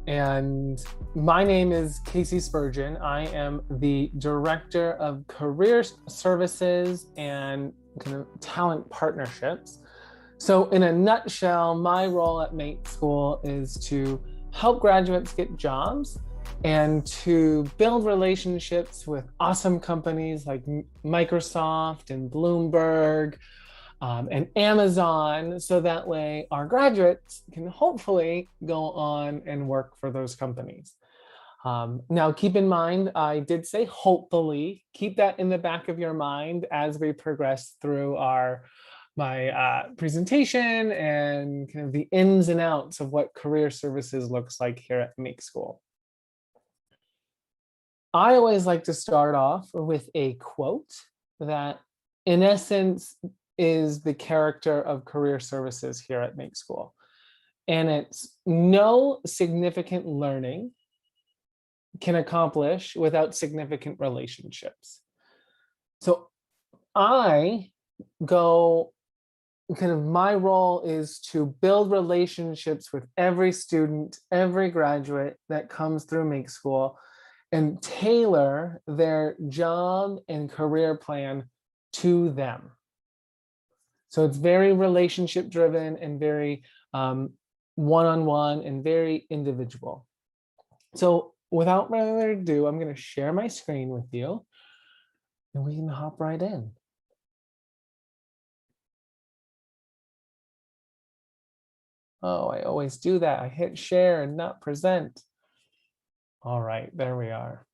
And my name is Casey Spurgeon. I am the Director of Career Services and kind of Talent Partnerships. So in a nutshell, my role at Make School is to help graduates get jobs and to build relationships with awesome companies like Microsoft and Bloomberg, and Amazon, so that way our graduates can hopefully go on and work for those companies. Now, keep in mind, I did say hopefully. Keep that in the back of your mind as we progress through my presentation and kind of the ins and outs of what career services looks like here at Make School. I always like to start off with a quote that, in essence, is the character of career services here at Make School. And it's no significant learning can accomplish without significant relationships. So my role is to build relationships with every student, every graduate that comes through Make School and tailor their job and career plan to them. So it's very relationship driven and very one-on-one and very individual. So without further ado, I'm going to share my screen with you and we can hop right in. Oh, I always do that. I hit share and not present. All right, there we are.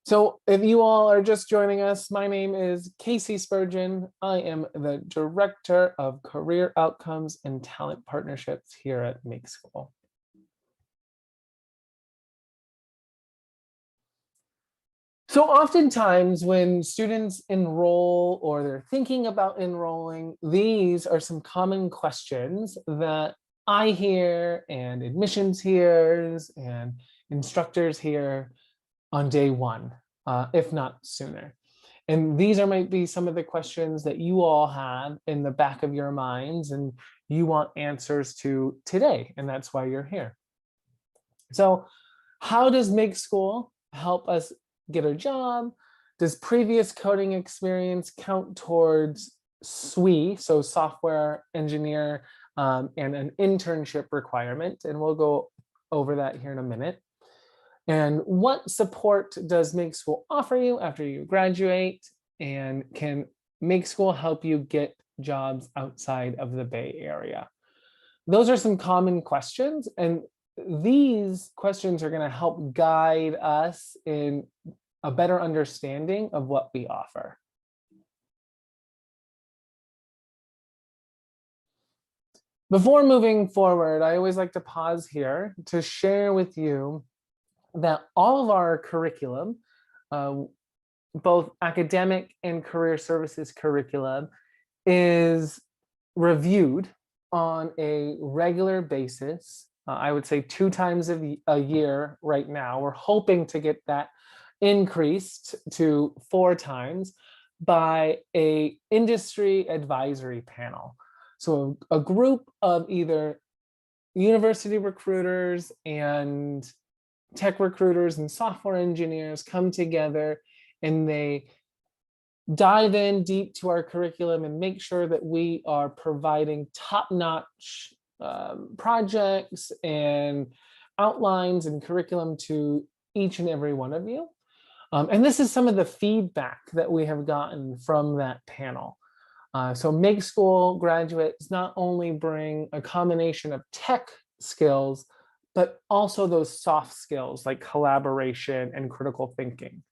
So if you all are just joining us, my name is Casey Spurgeon. I am the Director of Career Outcomes and Talent Partnerships here at Make School. So oftentimes when students enroll or they're thinking about enrolling, these are some common questions that I hear and admissions hears and instructors hear on day one, if not sooner. And these might be some of the questions that you all have in the back of your minds and you want answers to today, and that's why you're here. So how does Make School help us get a job? Does previous coding experience count towards SWE, so software engineer, and an internship requirement? And we'll go over that here in a minute. And what support does Make School offer you after you graduate? And can Make School help you get jobs outside of the Bay Area? Those are some common questions, and these questions are going to help guide us in a better understanding of what we offer. Before moving forward, I always like to pause here to share with you that all of our curriculum, both academic and career services curriculum, is reviewed on a regular basis. I would say 2 times a year right now. We're hoping to get that increased to 4 times by an industry advisory panel. So a group of either university recruiters and tech recruiters and software engineers come together and they dive in deep to our curriculum and make sure that we are providing top-notch projects and outlines and curriculum to each and every one of you. And this is some of the feedback that we have gotten from that panel. So Make School graduates not only bring a combination of tech skills, but also those soft skills like collaboration and critical thinking.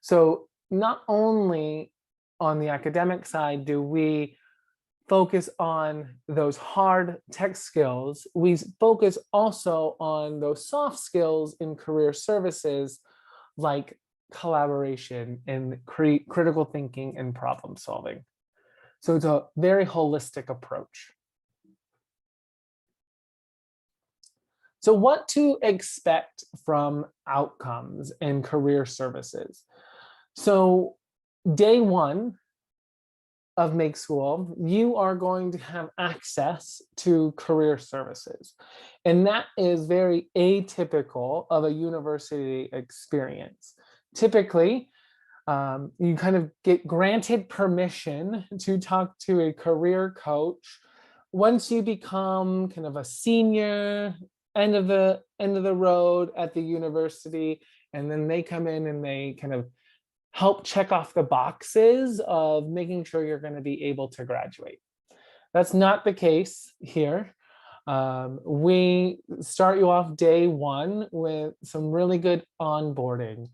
So not only on the academic side do we focus on those hard tech skills, we focus also on those soft skills in career services like collaboration and critical thinking and problem solving. So it's a very holistic approach. So what to expect from outcomes and career services? So day one, of Make School, you are going to have access to career services. And that is very atypical of a university experience. Typically, you kind of get granted permission to talk to a career coach once you become kind of a senior, end of the road at the university, and then they come in and they kind of help check off the boxes of making sure you're going to be able to graduate. That's not the case here. We start you off day one with some really good onboarding.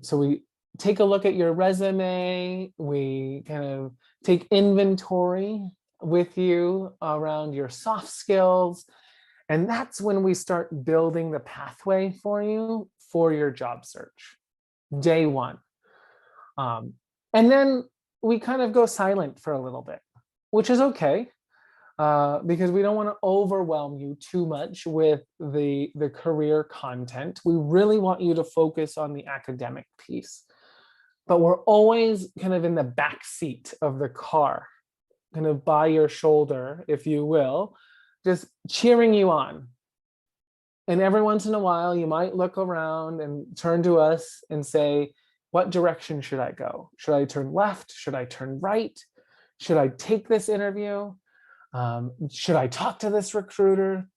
So we take a look at your resume. We kind of take inventory with you around your soft skills. And that's when we start building the pathway for you for your job search, day one. And then we kind of go silent for a little bit, which is okay, because we don't want to overwhelm you too much with the career content. We really want you to focus on the academic piece. But we're always kind of in the back seat of the car, kind of by your shoulder, if you will, just cheering you on. And every once in a while, you might look around and turn to us and say, what direction should I go? Should I turn left? Should I turn right? Should I take this interview? Should I talk to this recruiter?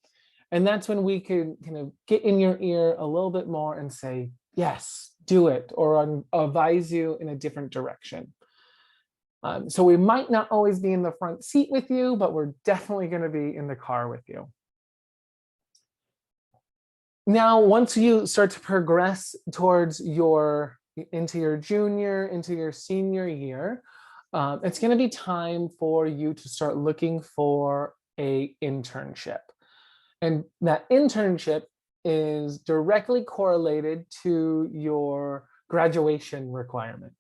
And that's when we can kind of get in your ear a little bit more and say, yes, do it, or advise you in a different direction. So we might not always be in the front seat with you, but we're definitely going to be in the car with you. Now, once you start to progress towards into your junior, into your senior year, it's going to be time for you to start looking for an internship. And that internship is directly correlated to your graduation requirement.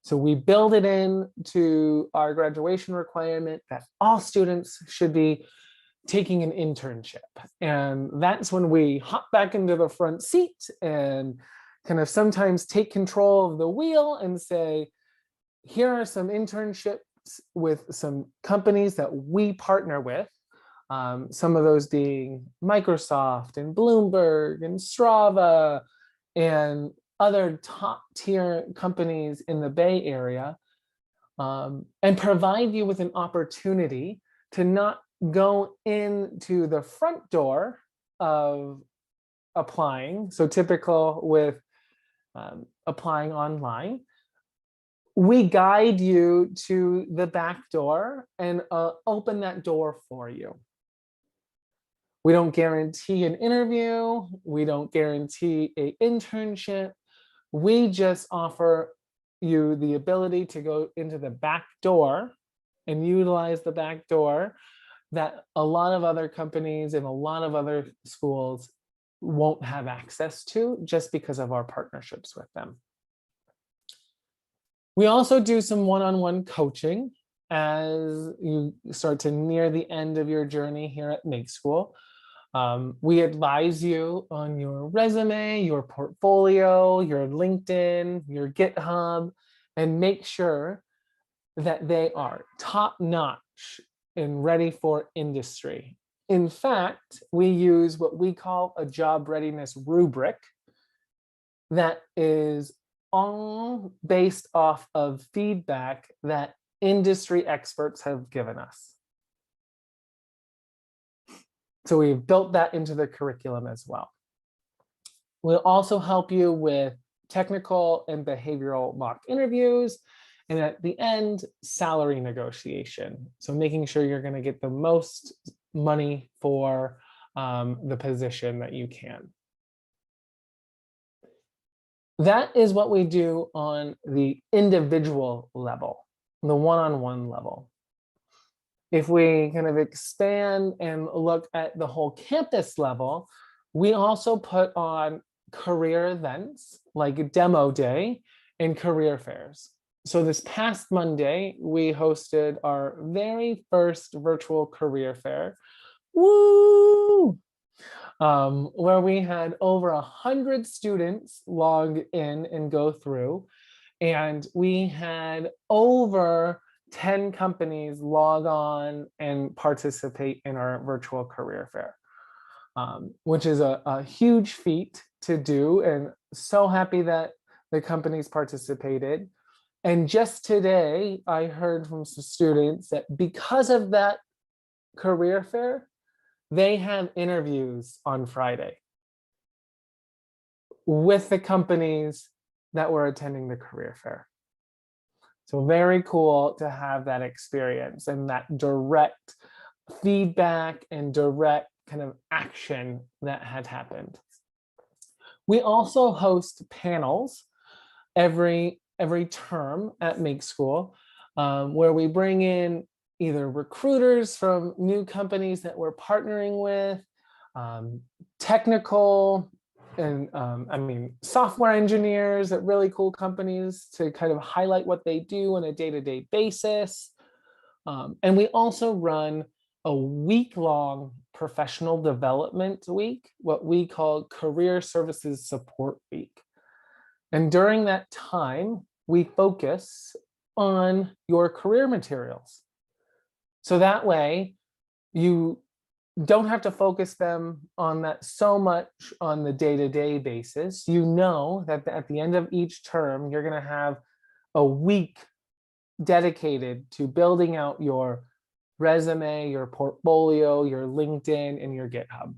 So we build it into our graduation requirement that all students should be taking an internship. And that's when we hop back into the front seat and kind of sometimes take control of the wheel and say, here are some internships with some companies that we partner with. Some of those being Microsoft and Bloomberg and Strava and other top tier companies in the Bay Area, and provide you with an opportunity to not go into the front door of applying. So typical with applying online, we guide you to the back door and open that door for you. We don't guarantee an interview. We don't guarantee an internship. We just offer you the ability to go into the back door and utilize the back door that a lot of other companies and a lot of other schools won't have access to just because of our partnerships with them. We also do some one-on-one coaching as you start to near the end of your journey here at Make School. We advise you on your resume, your portfolio, your LinkedIn, your GitHub, and make sure that they are top-notch and ready for industry. In fact, we use what we call a job readiness rubric that is all based off of feedback that industry experts have given us. So we've built that into the curriculum as well. We'll also help you with technical and behavioral mock interviews. And at the end, salary negotiation. So making sure you're going to get the most money for the position that you can. That is what we do on the individual level, the one-on-one level. If we kind of expand and look at the whole campus level, we also put on career events like Demo Day and career fairs. So this past Monday, we hosted our very first virtual career fair. Woo! Where we had over 100 students log in and go through. And we had over 10 companies log on and participate in our virtual career fair, which is a huge feat to do, and so happy that the companies participated. And just today, I heard from some students that because of that career fair, they have interviews on Friday with the companies that were attending the career fair. So very cool to have that experience and that direct feedback and direct kind of action that had happened. We also host panels every term at Make School, where we bring in either recruiters from new companies that we're partnering with, technical and software engineers at really cool companies to kind of highlight what they do on a day-to-day basis. And we also run a week-long professional development week, what we call Career Services Support Week. And during that time, we focus on your career materials. So that way, you don't have to focus them on that so much on the day-to-day basis. You know that at the end of each term, you're going to have a week dedicated to building out your resume, your portfolio, your LinkedIn, and your GitHub.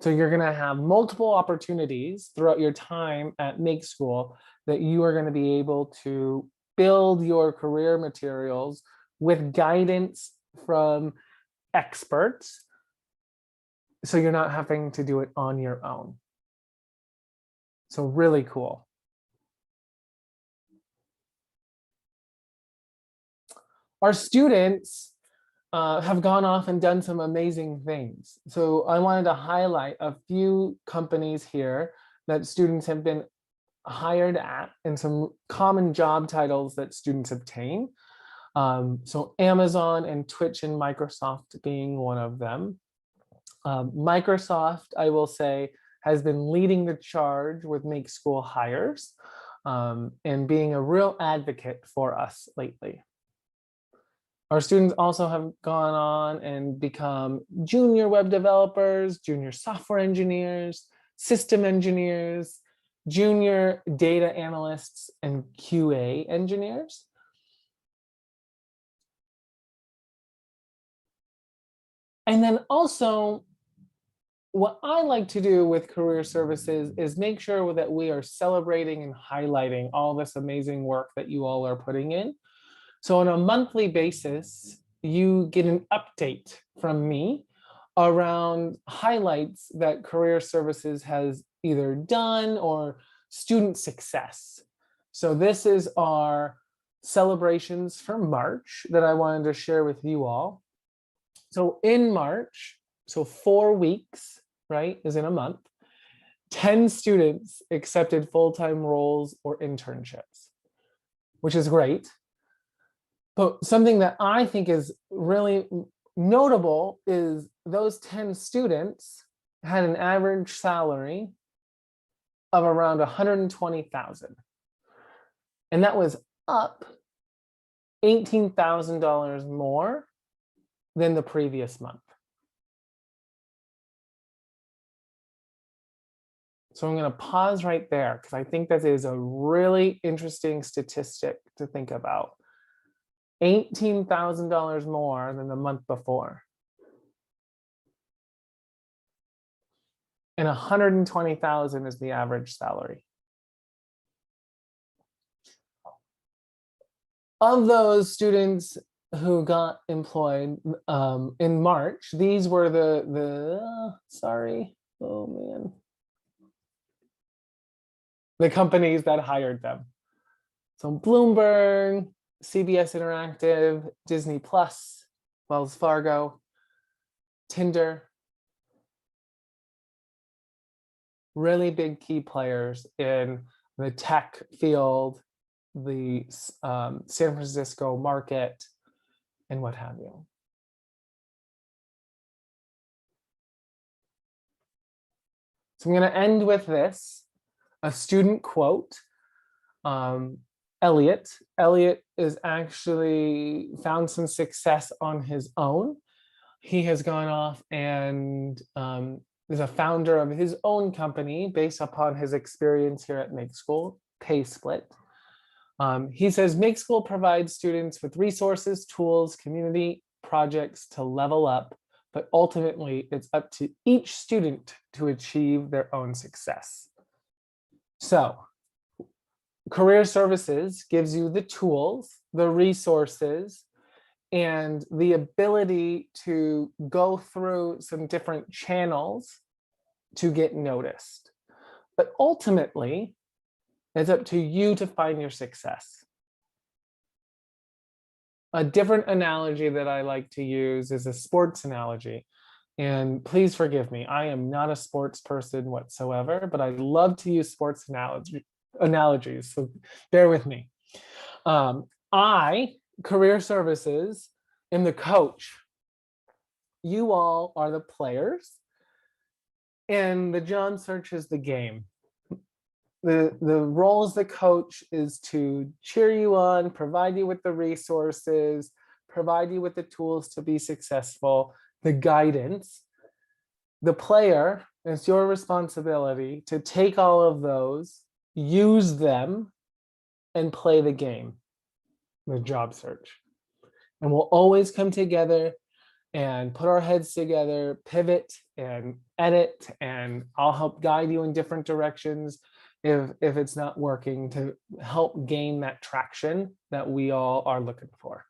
So you're going to have multiple opportunities throughout your time at Make School that you are going to be able to build your career materials with guidance from experts. So you're not having to do it on your own. So really cool. Our students have gone off and done some amazing things. So I wanted to highlight a few companies here that students have been hired at and some common job titles that students obtain. So Amazon and Twitch and Microsoft being one of them. Microsoft, I will say, has been leading the charge with Make School hires and being a real advocate for us lately. Our students also have gone on and become junior web developers, junior software engineers, system engineers, junior data analysts, and QA engineers. And then also, what I like to do with career services is make sure that we are celebrating and highlighting all this amazing work that you all are putting in. So on a monthly basis, you get an update from me around highlights that career services has either done or student success. So this is our celebrations for March that I wanted to share with you all. So in March, so 4 weeks, right, is in a month, 10 students accepted full-time roles or internships, which is great. But something that I think is really notable is those 10 students had an average salary of around $120,000. And that was up $18,000 more than the previous month. So I'm going to pause right there because I think that is a really interesting statistic to think about. $18,000 more than the month before. And $120,000 is the average salary. Of those students who got employed in March, these were the companies that hired them. So Bloomberg, CBS Interactive, Disney Plus, Wells Fargo, Tinder. Really big key players in the tech field, the San Francisco market, and what have you. So I'm going to end with this, a student quote. Elliot. Elliot is actually found some success on his own. He has gone off and is a founder of his own company based upon his experience here at Make School, Pay Split. He says Make School provides students with resources, tools, community projects to level up, but ultimately it's up to each student to achieve their own success. So career services gives you the tools, the resources, and the ability to go through some different channels to get noticed. But ultimately, it's up to you to find your success. A different analogy that I like to use is a sports analogy. And please forgive me, I am not a sports person whatsoever, but I love to use sports analogies, so bear with me. Career services, am the coach. You all are the players, and the job search is the game. The role as the coach is to cheer you on, provide you with the resources, provide you with the tools to be successful, the guidance. The player, it's your responsibility to take all of those, use them, and play the game, the job search. And we'll always come together and put our heads together, pivot and edit, and I'll help guide you in different directions if it's not working, to help gain that traction that we all are looking for.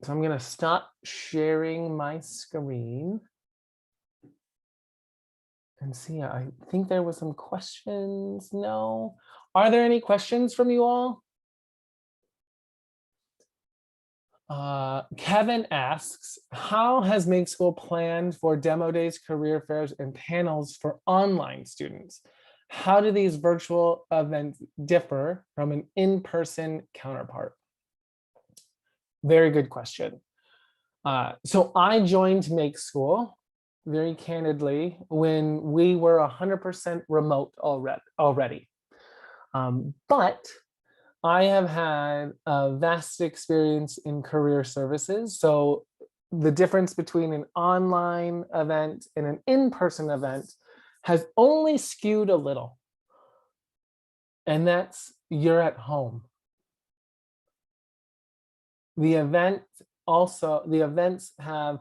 So I'm going to stop sharing my screen and see. I think there was some questions. No. Are there any questions from you all? Kevin asks, how has Make School planned for demo days, career fairs, and panels for online students? How do these virtual events differ from an in-person counterpart? Very good question. So I joined Make School, very candidly, when we were 100% remote already. But I have had a vast experience in career services. So the difference between an online event and an in-person event has only skewed a little. And that's you're at home. The events have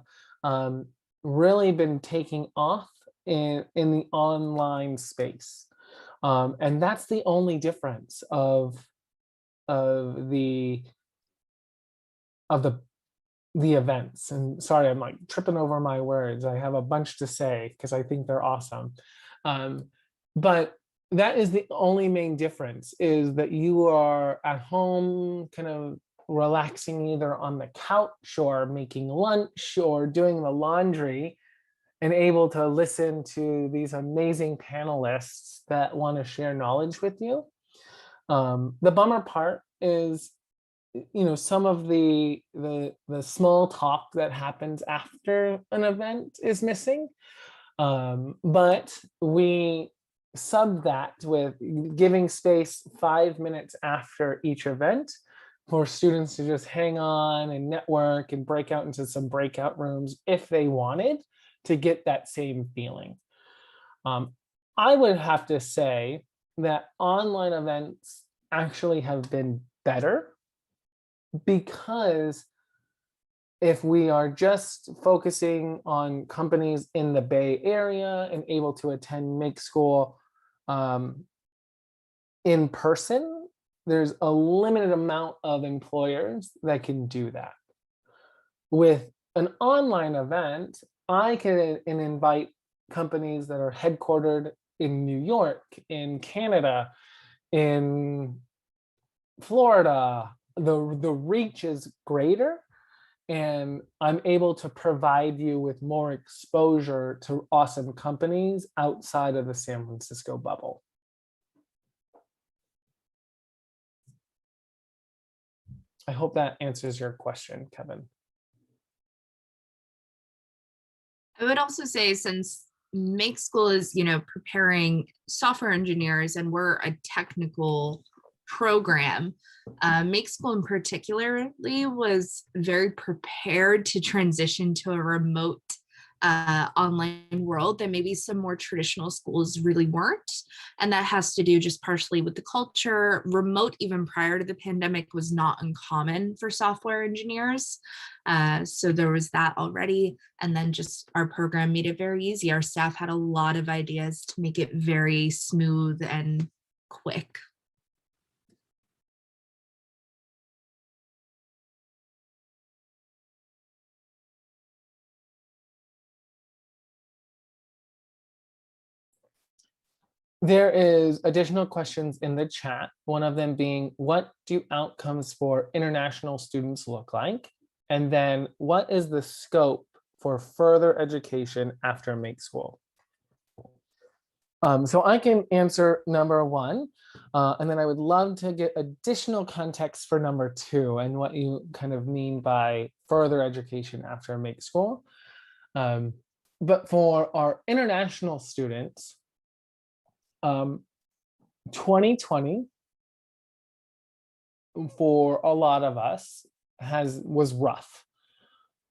really been taking off in the online space. And that's the only difference of the events. And sorry, I'm like tripping over my words. I have a bunch to say because I think they're awesome. But that is the only main difference, is that you are at home kind of relaxing either on the couch or making lunch or doing the laundry, and able to listen to these amazing panelists that want to share knowledge with you. The bummer part is, some of the small talk that happens after an event is missing. But we sub that with giving space 5 minutes after each event for students to just hang on and network and break out into some breakout rooms if they wanted to get that same feeling. I would have to say that online events actually have been better, because if we are just focusing on companies in the Bay Area and able to attend Make School in person, there's a limited amount of employers that can do that. With an online event, I can invite companies that are headquartered in New York, in Canada, in Florida. The reach is greater, and I'm able to provide you with more exposure to awesome companies outside of the San Francisco bubble. I hope that answers your question, Kevin. I would also say, since Make School is, preparing software engineers, and we're a technical program. Make School in particularly was very prepared to transition to a remote online world that maybe some more traditional schools really weren't. And that has to do just partially with the culture. Remote, even prior to the pandemic, was not uncommon for software engineers. So there was that already. And then just our program made it very easy. Our staff had a lot of ideas to make it very smooth and quick. There is additional questions in the chat, one of them being, what do outcomes for international students look like? And then what is the scope for further education after Make School? So I can answer number one, and then I would love to get additional context for number two and what you kind of mean by further education after Make School. But for our international students, 2020 for a lot of us was rough.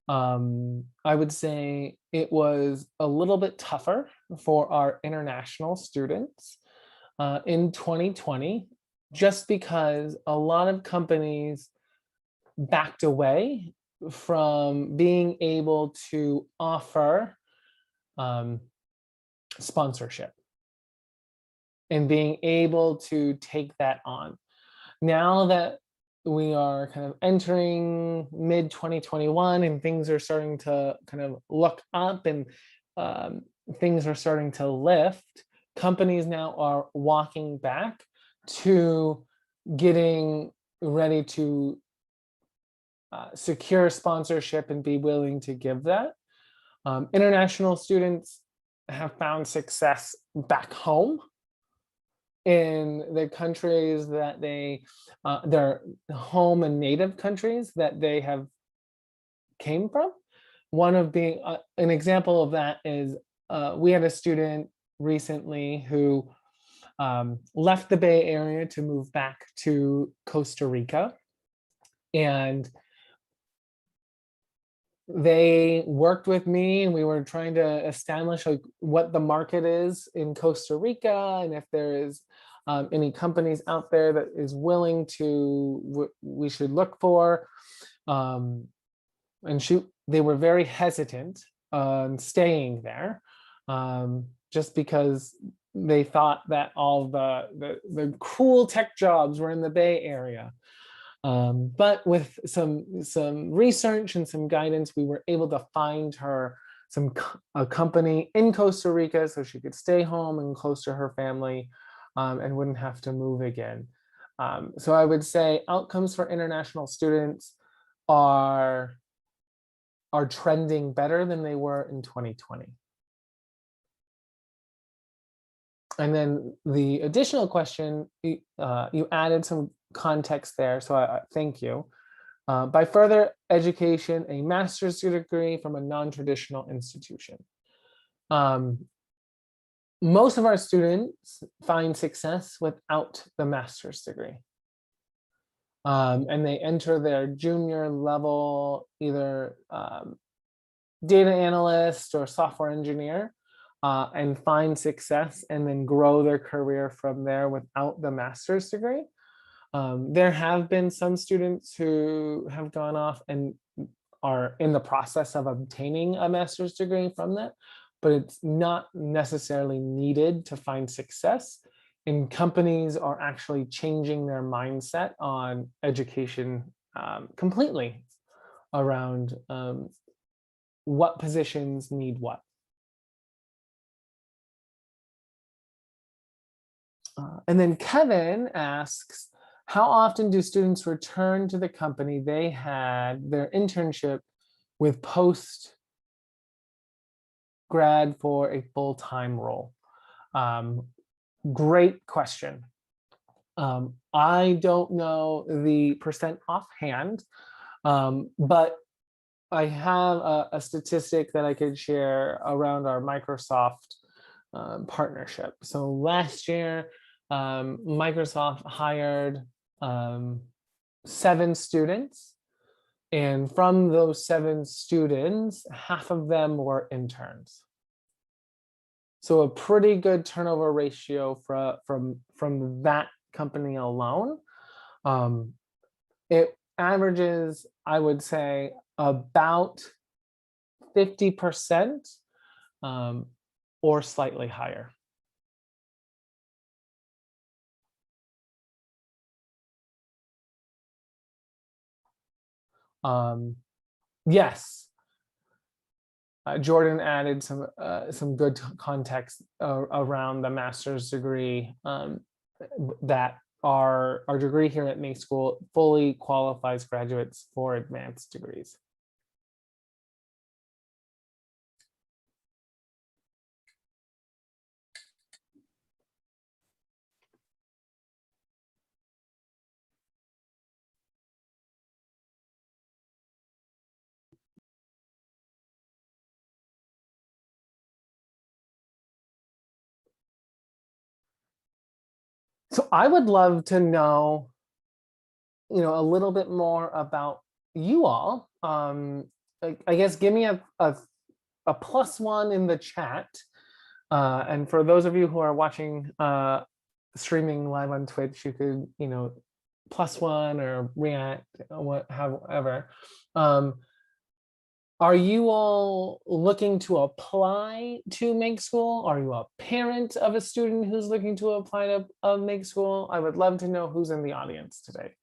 I would say it was a little bit tougher for our international students in 2020, just because a lot of companies backed away from being able to offer sponsorship and being able to take that on. Now that we are kind of entering mid 2021 and things are starting to kind of look up and things are starting to lift, companies now are walking back to getting ready to secure sponsorship and be willing to give that. International students have found success back home in the countries that their home and native countries that they have came from. One of being an example of that is we had a student recently who left the Bay Area to move back to Costa Rica, and they worked with me and we were trying to establish like what the market is in Costa Rica, and if there is any companies out there that is willing to, we should look for. And they were very hesitant on staying there just because they thought that all the cool tech jobs were in the Bay Area. But with some research and some guidance, we were able to find her a company in Costa Rica so she could stay home and close to her family and wouldn't have to move again. So I would say outcomes for international students are trending better than they were in 2020. And then the additional question, you added some context there, so I thank you. By further education, a master's degree from a non-traditional institution. Most of our students find success without the master's degree. And they enter their junior level, either data analyst or software engineer, and find success and then grow their career from there without the master's degree. There have been some students who have gone off and are in the process of obtaining a master's degree from that, but it's not necessarily needed to find success. And companies are actually changing their mindset on education completely around what positions need what. And then Kevin asks, how often do students return to the company they had their internship with post-grad for a full-time role? Great question. I don't know the percent offhand, but I have a statistic that I could share around our Microsoft partnership. So last year, Microsoft hired 7 students. And from those 7 students, half of them were interns. So a pretty good turnover ratio from that company alone. It averages, I would say, about 50% or slightly higher. Yes, Jordan added some good context around the master's degree, that our degree here at Make School fully qualifies graduates for advanced degrees. So I would love to know, a little bit more about you all. I guess give me a +1 in the chat. And for those of you who are watching streaming live on Twitch, you could, +1 or react, however. Are you all looking to apply to Make School? Are you a parent of a student who's looking to apply to Make School? I would love to know who's in the audience today.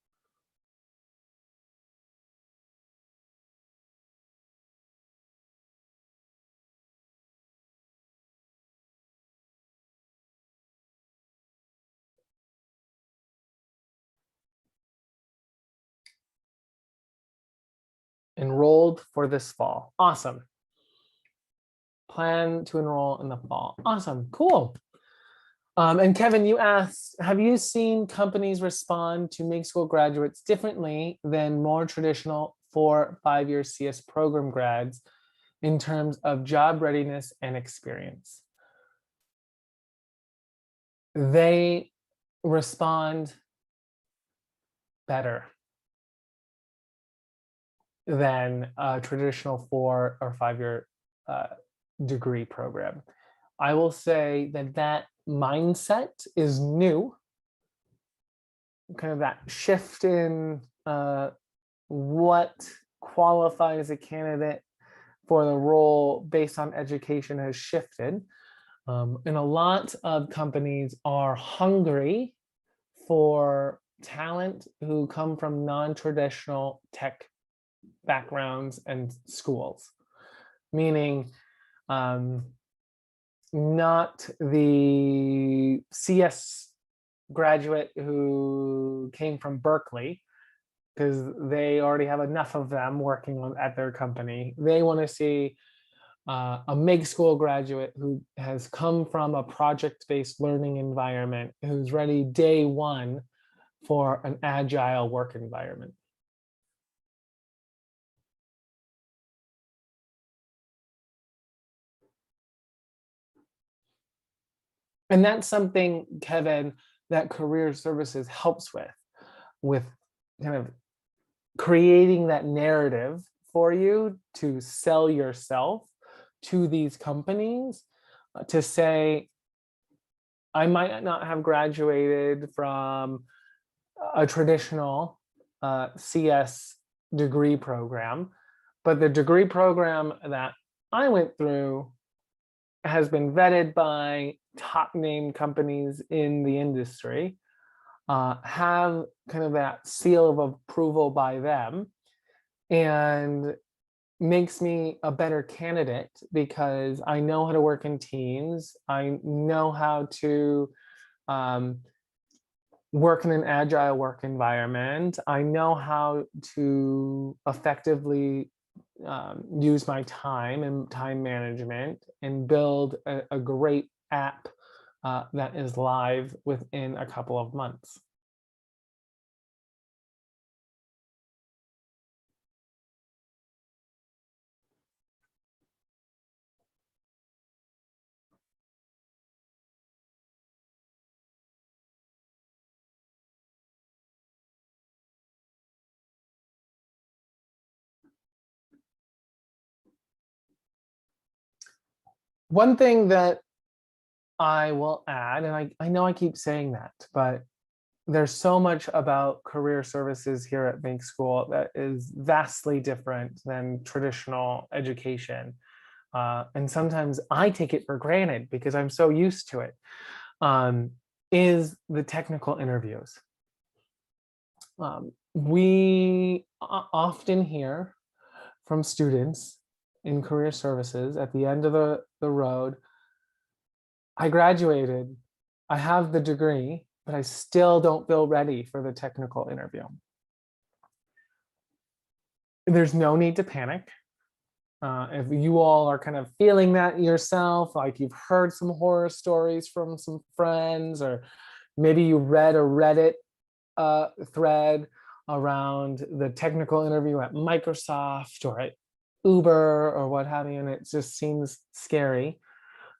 Enrolled for this fall. Awesome. Plan to enroll in the fall. Awesome. Cool. And Kevin, you asked, have you seen companies respond to Make School graduates differently than more traditional 4 or 5-year CS program grads in terms of job readiness and experience? They respond better than a traditional 4 or 5-year degree program. I will say that mindset is new, kind of that shift in what qualifies a candidate for the role based on education has shifted. And a lot of companies are hungry for talent who come from non-traditional tech backgrounds and schools, meaning not the CS graduate who came from Berkeley, because they already have enough of them working at their company. They want to see a Make School graduate who has come from a project-based learning environment, who's ready day one for an agile work environment. And that's something, Kevin, that career services helps with kind of creating that narrative for you to sell yourself to these companies, to say, I might not have graduated from a traditional CS degree program, but the degree program that I went through has been vetted by top name companies in the industry, have kind of that seal of approval by them, and makes me a better candidate because I know how to work in teams. I know how to work in an agile work environment. I know how to effectively use my time and time management and build a great app that is live within a couple of months. One thing that I will add, and I know I keep saying that, but there's so much about career services here at Make School that is vastly different than traditional education. And sometimes I take it for granted because I'm so used to it, is the technical interviews. We often hear from students in career services at the end of the road, I graduated, I have the degree, but I still don't feel ready for the technical interview. There's no need to panic. If you all are kind of feeling that yourself, like you've heard some horror stories from some friends, or maybe you read a Reddit thread around the technical interview at Microsoft or at Uber or what have you, and it just seems scary,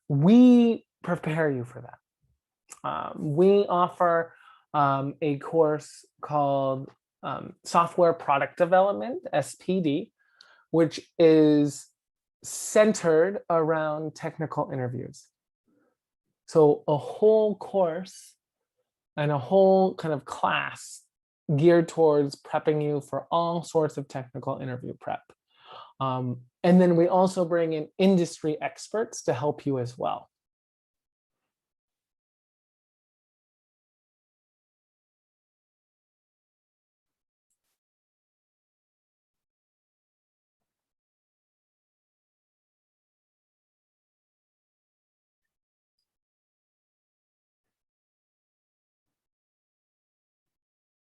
we prepare you for that. We offer a course called Software Product Development, SPD, which is centered around technical interviews. So a whole course and a whole kind of class geared towards prepping you for all sorts of technical interview prep. And then we also bring in industry experts to help you as well.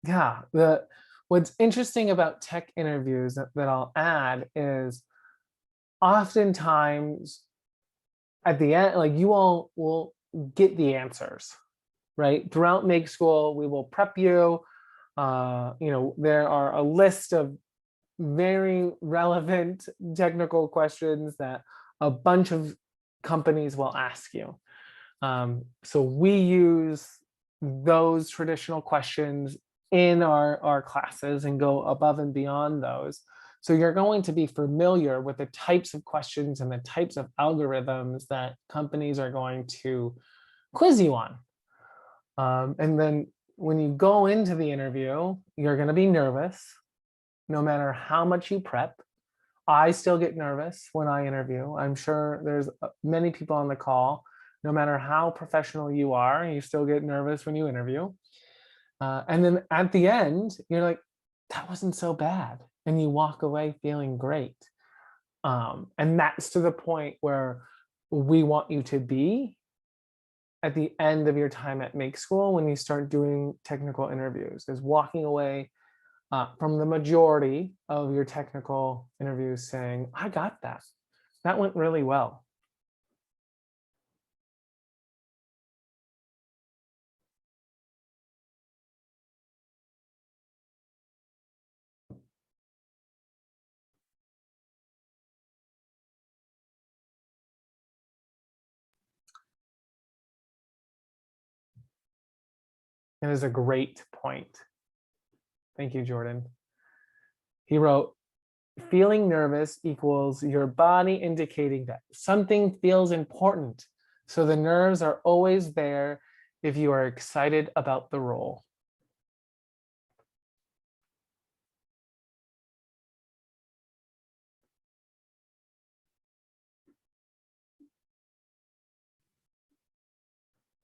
Yeah, what's interesting about tech interviews that I'll add is oftentimes at the end, like you all will get the answers, right? Throughout Make School, we will prep you. There are a list of very relevant technical questions that a bunch of companies will ask you. So we use those traditional questions in our classes and go above and beyond those. So you're going to be familiar with the types of questions and the types of algorithms that companies are going to quiz you on. And then when you go into the interview, you're going to be nervous, no matter how much you prep. I still get nervous when I interview. I'm sure there's many people on the call, no matter how professional you are, you still get nervous when you interview. And then at the end, you're like, that wasn't so bad. And you walk away feeling great. And that's to the point where we want you to be at the end of your time at Make School when you start doing technical interviews, is walking away from the majority of your technical interviews saying, I got that. That went really well. It is a great point. Thank you, Jordan. He wrote, feeling nervous equals your body indicating that something feels important. So the nerves are always there if you are excited about the role.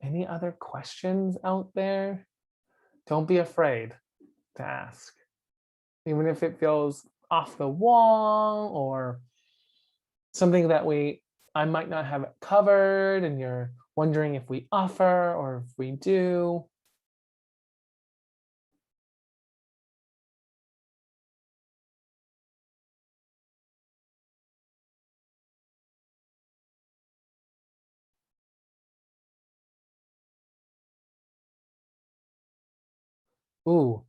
Any other questions out there? Don't be afraid to ask. Even if it feels off the wall or something that I might not have covered and you're wondering if we offer or if we do. Ooh,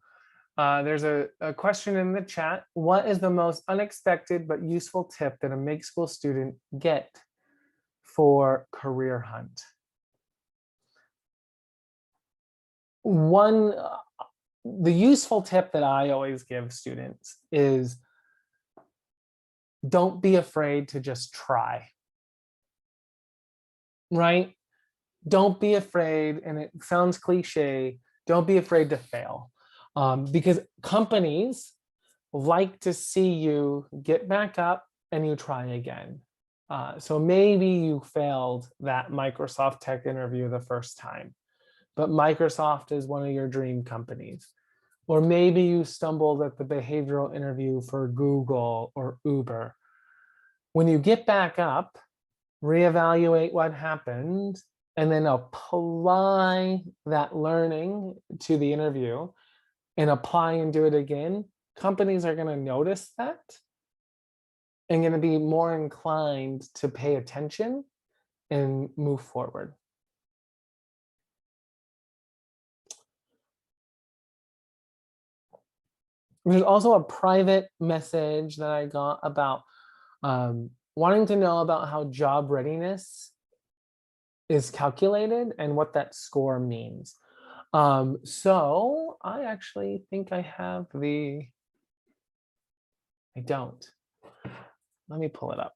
there's a question in the chat. What is the most unexpected but useful tip that a Make School student get for career hunt? The useful tip that I always give students is don't be afraid to just try. right? Don't be afraid, and it sounds cliche, don't be afraid to fail. Because companies like to see you get back up and you try again. So maybe you failed that Microsoft tech interview the first time, but Microsoft is one of your dream companies. Or maybe you stumbled at the behavioral interview for Google or Uber. When you get back up, reevaluate what happened, and then apply that learning to the interview and apply and do it again, companies are going to notice that and going to be more inclined to pay attention and move forward. There's also a private message that I got about wanting to know about how job readiness is calculated and what that score means. So I actually think I have I don't. Let me pull it up.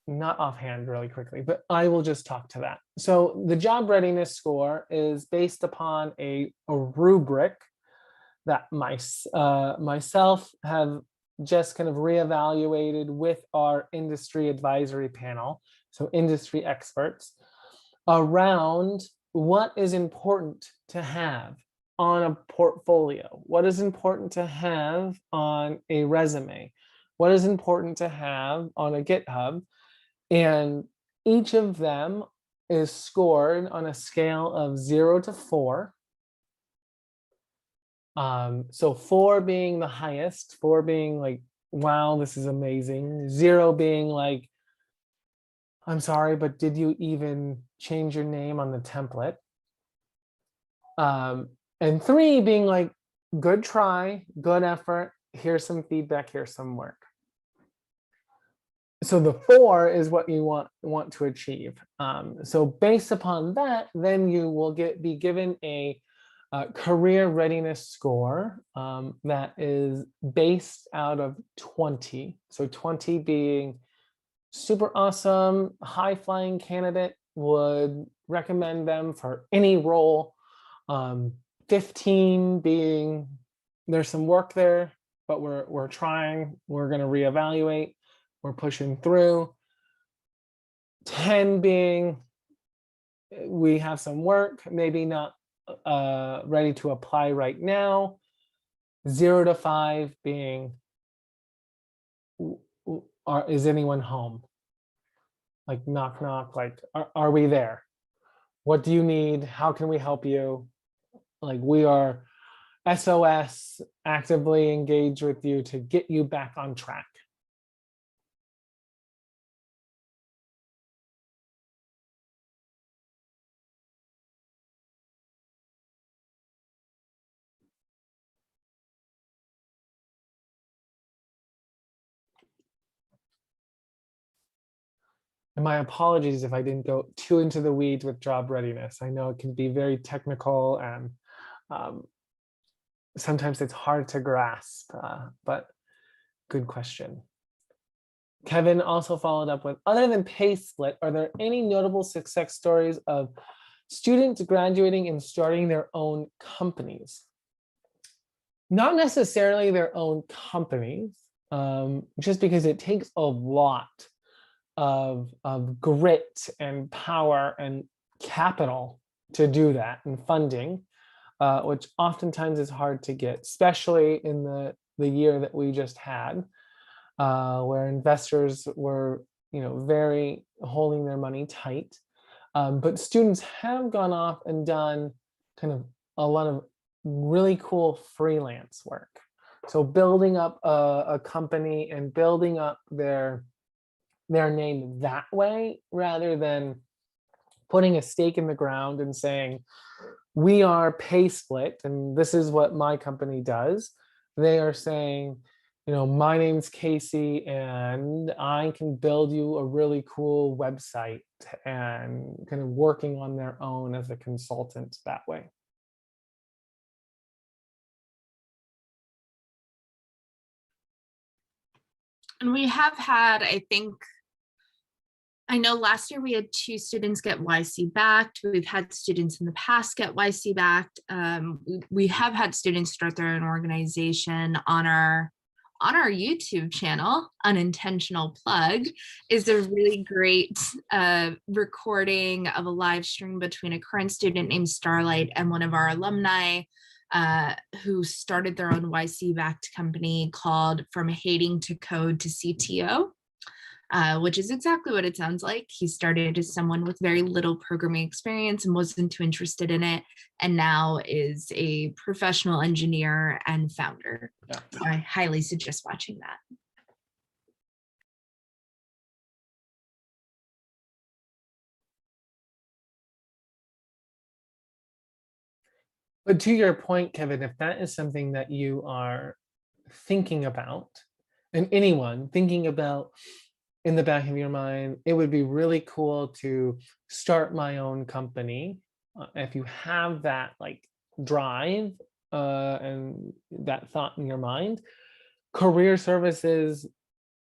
Not offhand really quickly, but I will just talk to that. So the job readiness score is based upon a rubric that myself have just kind of reevaluated with our industry advisory panel, so industry experts, around what is important to have on a portfolio, what is important to have on a resume, what is important to have on a GitHub. And each of them is scored on a scale of 0 to 4. So 4 being the highest, 4 being like, wow, this is amazing. 0 being like, I'm sorry, but did you even change your name on the template? And 3 being like, good try, good effort. Here's some feedback, here's some work. So the 4 is what you want to achieve. So based upon that, then you will be given a career readiness score that is based out of 20. So 20 being super awesome, high flying candidate, would recommend them for any role. 15 being there's some work there, but we're trying, we're going to reevaluate, we're pushing through. 10 being we have some work, maybe not ready to apply right now. 0 to 5 being is anyone home? Like knock knock, like are we there? What do you need? How can we help you? Like we are SOS, actively engaged with you to get you back on track. And my apologies if I didn't go too into the weeds with job readiness. I know it can be very technical and sometimes it's hard to grasp, but good question. Kevin also followed up with, other than pay split, are there any notable success stories of students graduating and starting their own companies? Not necessarily their own companies, just because it takes a lot of grit and power and capital to do that, and funding, which oftentimes is hard to get, especially in the year that we just had, where investors were, very holding their money tight. But students have gone off and done kind of a lot of really cool freelance work. So building up a company and building up their name that way, rather than putting a stake in the ground and saying, we are pay split and this is what my company does. They are saying, my name's Casey and I can build you a really cool website, and kind of working on their own as a consultant that way. And we have had, I know last year we had 2 students get YC backed. We've had students in the past get YC backed. We have had students start their own organization on our YouTube channel. Unintentional plug is a really great recording of a live stream between a current student named Starlight and one of our alumni who started their own YC-backed company called From Hating to Code to CTO, which is exactly what it sounds like. He started as someone with very little programming experience and wasn't too interested in it, and now is a professional engineer and founder. Yeah. So I highly suggest watching that. But to your point, Kevin, if that is something that you are thinking about, and anyone thinking about in the back of your mind, it would be really cool to start my own company. If you have that like drive and that thought in your mind, career services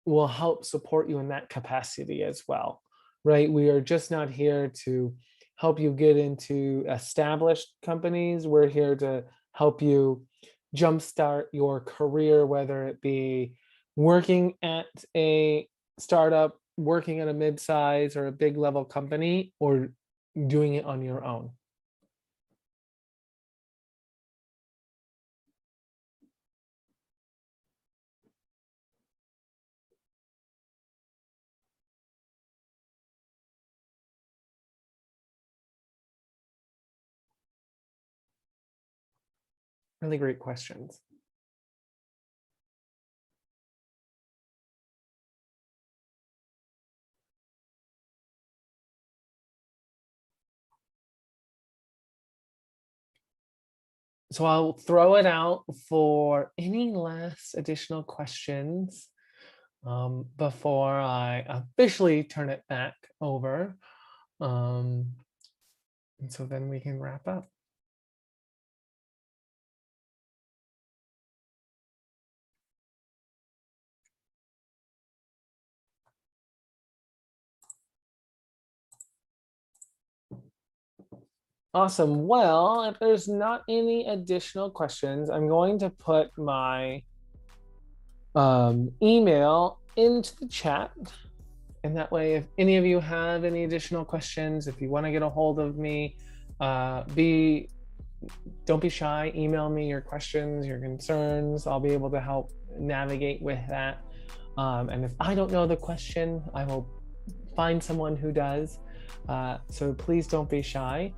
will help support you in that capacity as well, right? We are just not here to help you get into established companies. We're here to help you jumpstart your career, whether it be working at a startup, working at a mid-size or a big level company, or doing it on your own. Really great questions. So I'll throw it out for any last additional questions before I officially turn it back over. And so then we can wrap up. Awesome. Well, if there's not any additional questions, I'm going to put my email into the chat. And that way, if any of you have any additional questions, if you want to get a hold of me, don't be shy. Email me your questions, your concerns. I'll be able to help navigate with that. And if I don't know the question, I will find someone who does. So please don't be shy.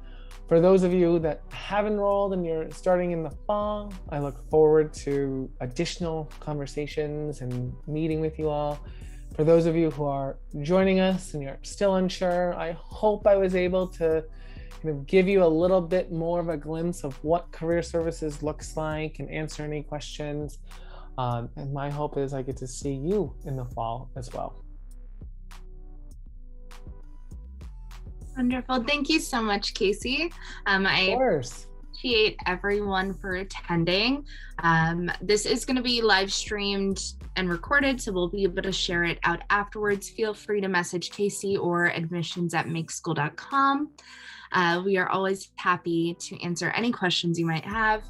For those of you that have enrolled and you're starting in the fall, I look forward to additional conversations and meeting with you all. For those of you who are joining us and you're still unsure, I hope I was able to kind of give you a little bit more of a glimpse of what career services looks like and answer any questions. And my hope is I get to see you in the fall as well. Wonderful. Thank you so much, Casey. I appreciate everyone for attending. This is going to be live streamed and recorded, so we'll be able to share it out afterwards. Feel free to message Casey or admissions@makeschool.com. We are always happy to answer any questions you might have.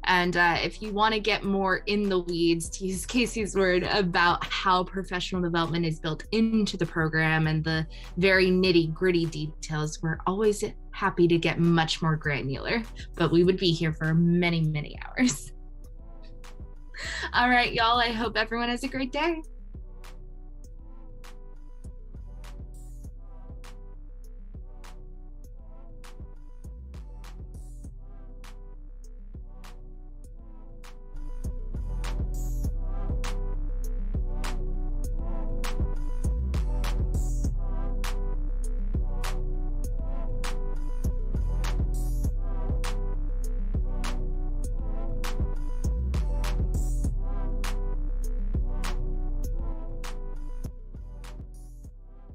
And if you want to get more in the weeds, to use Casey's word, about how professional development is built into the program and the very nitty-gritty details, we're always happy to get much more granular, but we would be here for many, many hours. All right, y'all, I hope everyone has a great day.